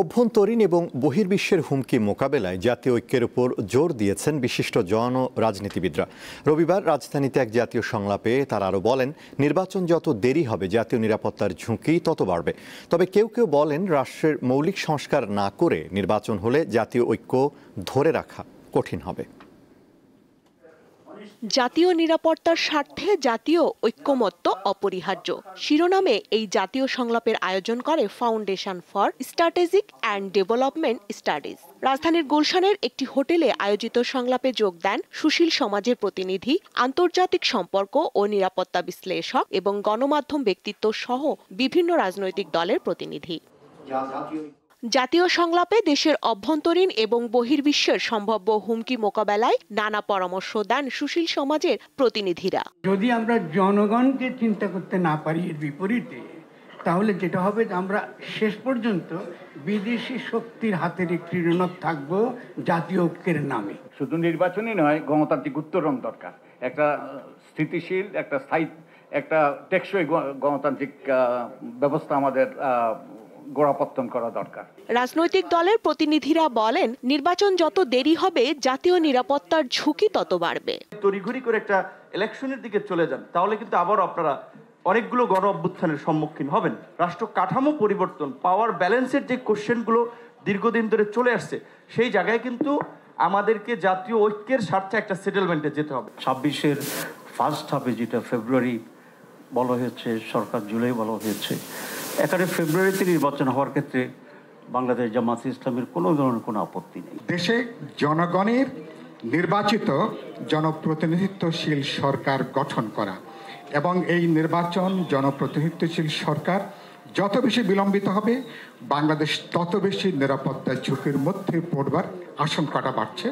অভ্যন্তরীণ এবং বহির্বিশ্বের হুমকি মোকাবেলায় জাতীয় ঐক্যের উপর জোর দিয়েছেন বিশিষ্ট জন ও রাজনীতিবিদরা। রবিবার রাজধানীতে এক জাতীয় সংলাপে তারা আরও বলেন, নির্বাচন যত দেরি হবে জাতীয় নিরাপত্তার ঝুঁকি তত বাড়বে। তবে কেউ কেউ বলেন, রাষ্ট্রের মৌলিক সংস্কার না করে নির্বাচন হলে জাতীয় ঐক্য ধরে রাখা কঠিন হবে। জাতীয় নিরাপত্তার স্বার্থে জাতীয় ঐক্যমত্য অপরিহার্য শিরোনামে এই জাতীয় সংলাপের আয়োজন করে foundation for strategic and development studies. রাজধানীর গুলশানের একটি হোটেলে আয়োজিত সংলাপে যোগ দেন সুশীল সমাজের প্রতিনিধি, আন্তর্জাতিক সম্পর্ক ও নিরাপত্তা বিশ্লেষক এবং গণমাধ্যম ব্যক্তিত্ব সহ বিভিন্ন রাজনৈতিক দলের প্রতিনিধি। জাতীয় সংলাপে দেশের অভ্যন্তরীণ এবং বহির্বিশ্বের সম্ভাব্য হুমকি মোকাবেলায় নানা পরামর্শ দেন সুশীল সমাজের প্রতিনিধিরা। যদি আমরা জনগণকে চিন্তা করতে না পারি এর বিপরীতে, তাহলে যেটা হবে আমরা শেষ পর্যন্ত বিদেশি শক্তির হাতের একটি ঋণক থাকব জাতীয় ঐক্যের নামে। শুধু নির্বাচনই নয়, গণতান্ত্রিক উত্তরণ দরকার, একটা স্থিতিশীল, একটা স্থায়ী, একটা টেকসই গণতান্ত্রিক ব্যবস্থা আমাদের গোড়াপত্তন করা দরকার। রাজনৈতিক দলের প্রতিনিধিরা বলেন, নির্বাচন যত দেরি হবে জাতীয় নিরাপত্তার ঝুঁকি তত বাড়বে। তড়িঘড়ি করে একটা ইলেকশনের দিকে চলে যান, তাহলে কিন্তু আবার আপনারা অনেকগুলো গণ অভ্যুত্থানের সম্মুখীন হবেন। রাষ্ট্র কাঠামো পরিবর্তন, পাওয়ার ব্যালেন্সের যে কোশ্চেনগুলো দীর্ঘদিন ধরে চলে আসছে, সেই জায়গায় কিন্তু আমাদেরকে জাতীয় ঐক্যের স্বার্থে একটা সেটেলমেন্টে যেতে হবে। 26-এর ফার্স্ট হাফে, যেটা ফেব্রুয়ারি বলা হয়েছে, সরকার জুলাই বলা হয়েছে, এখানে ফেব্রুয়ারিতে নির্বাচন হওয়ার ক্ষেত্রে বাংলাদেশ জামাত ইসলামের কোনো ধরনের কোনো আপত্তি নেই। দেশে জনগণের নির্বাচিত জনপ্রতিনিধিত্বশীল সরকার গঠন করা এবং এই নির্বাচন জনপ্রতিনিধিত্বশীল সরকার যত বেশি বিলম্বিত হবে, বাংলাদেশ তত বেশি নিরাপত্তার ঝুঁকির মধ্যে পড়বার আশঙ্কাটা বাড়ছে।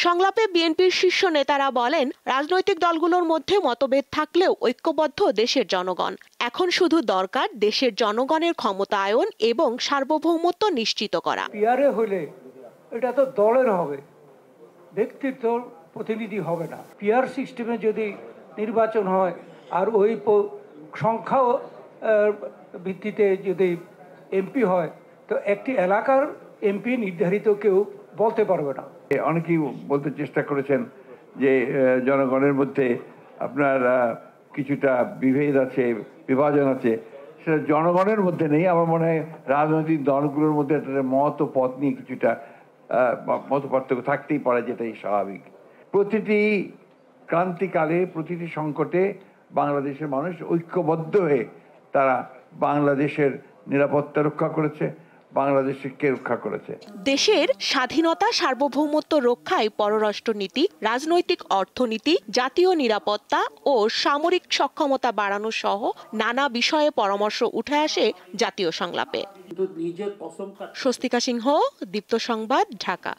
সংলাপে বিএনপির শীর্ষ নেতারা বলেন, রাজনৈতিক দলগুলোর মধ্যে মতভেদ থাকলেও ঐক্যবদ্ধ দেশের জনগণ। এখন শুধু দরকার দেশের জনগণের ক্ষমতায়ন এবং সার্বভৌমত্ব নিশ্চিত করা। পিআরএ হলে এটা তো দলের হবে, ব্যক্তির দল প্রতিনিধি হবে না। পিআর সিস্টেমে যদি নির্বাচন হয় আর ওই সংখ্যা ভিত্তিতে যদি এমপি হয়, তো একটি এলাকার এমপি নির্ধারিত কেউ বলতে পারবে না। অনেকেই বলতে চেষ্টা করেছেন যে জনগণের মধ্যে আপনার কিছুটা বিভেদ আছে, বিভাজন আছে, সেটা জনগণের মধ্যে নেই। আমার মনে হয় রাজনৈতিক দলগুলোর মধ্যে মত ও পথ নিয়ে কিছুটা মত পার্থক্য থাকতেই পারে, যেটাই স্বাভাবিক। প্রতিটি ক্রান্তিকালে, প্রতিটি সংকটে বাংলাদেশের মানুষ ঐক্যবদ্ধ হয়ে তারা বাংলাদেশের নিরাপত্তা রক্ষা করেছে, বাংলাদেশকে রক্ষা করেছে। দেশের স্বাধীনতা, সার্বভৌমত্ব রক্ষায় পররাষ্ট্রনীতি, রাজনৈতিক অর্থনীতি, জাতীয় নিরাপত্তা ও সামরিক সক্ষমতা বাড়ানো সহ নানা বিষয়ে পরামর্শ উঠে আসে জাতীয় সংলাপে। স্বস্তিকা সিংহ, দীপ্ত সংবাদ, ঢাকা।